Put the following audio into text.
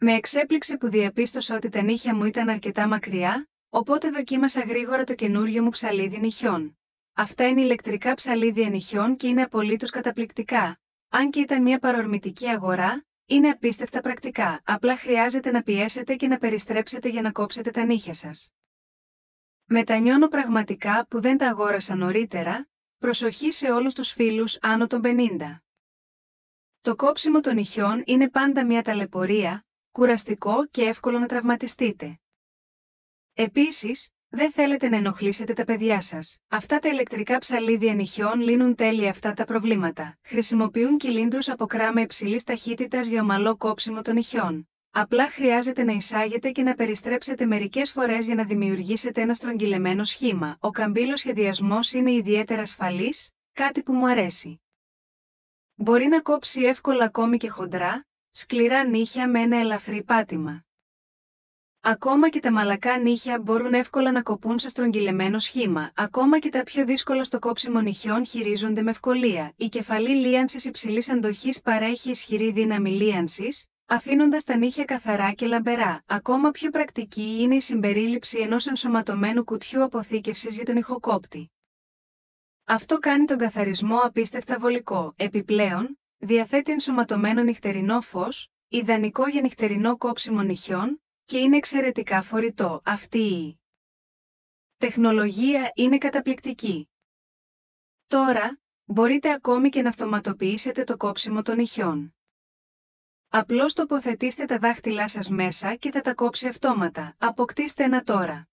Με εξέπληξε που διαπίστωσα ότι τα νύχια μου ήταν αρκετά μακριά, οπότε δοκίμασα γρήγορα το καινούριο μου ψαλίδι νυχιών. Αυτά είναι ηλεκτρικά ψαλίδια νυχιών και είναι απολύτως καταπληκτικά. Αν και ήταν μια παρορμητική αγορά, είναι απίστευτα πρακτικά, απλά χρειάζεται να πιέσετε και να περιστρέψετε για να κόψετε τα νύχια σας. Μετανιώνω πραγματικά που δεν τα αγόρασα νωρίτερα, προσοχή σε όλους τους φίλους άνω των 50. Το κόψιμο των νυχιών είναι πάντα μια ταλαιπωρία, κουραστικό και εύκολο να τραυματιστείτε. Επίσης, δεν θέλετε να ενοχλήσετε τα παιδιά σας. Αυτά τα ηλεκτρικά ψαλίδια νυχιών λύνουν τέλεια αυτά τα προβλήματα. Χρησιμοποιούν κυλίνδρους από κράμα υψηλής ταχύτητας για ομαλό κόψιμο των νυχιών. Απλά χρειάζεται να εισάγετε και να περιστρέψετε μερικές φορές για να δημιουργήσετε ένα στρογγυλεμένο σχήμα. Ο καμπύλος σχεδιασμός είναι ιδιαίτερα ασφαλής, κάτι που μου αρέσει. Μπορεί να κόψει εύκολα ακόμη και χοντρά, σκληρά νύχια με ένα ελαφρύ πάτημα. Ακόμα και τα μαλακά νύχια μπορούν εύκολα να κοπούν σε στρογγυλεμένο σχήμα. Ακόμα και τα πιο δύσκολα στο κόψιμο νυχιών χειρίζονται με ευκολία. Η κεφαλή λίανσης υψηλής αντοχής παρέχει ισχυρή δύναμη λίανσης, αφήνοντας τα νύχια καθαρά και λαμπερά. Ακόμα πιο πρακτική είναι η συμπερίληψη ενός ενσωματωμένου κουτιού αποθήκευσης για τον ηχοκόπτη. Αυτό κάνει τον καθαρισμό απίστευτα βολικό. Επιπλέον, διαθέτει ενσωματωμένο νυχτερινό φως, ιδανικό για νυχτερινό κόψιμο νυχιών, και είναι εξαιρετικά φορητό. Αυτή η τεχνολογία είναι καταπληκτική. Τώρα, μπορείτε ακόμη και να αυτοματοποιήσετε το κόψιμο των νυχιών. Απλώς τοποθετήστε τα δάχτυλά σας μέσα και θα τα κόψει αυτόματα. Αποκτήστε ένα τώρα.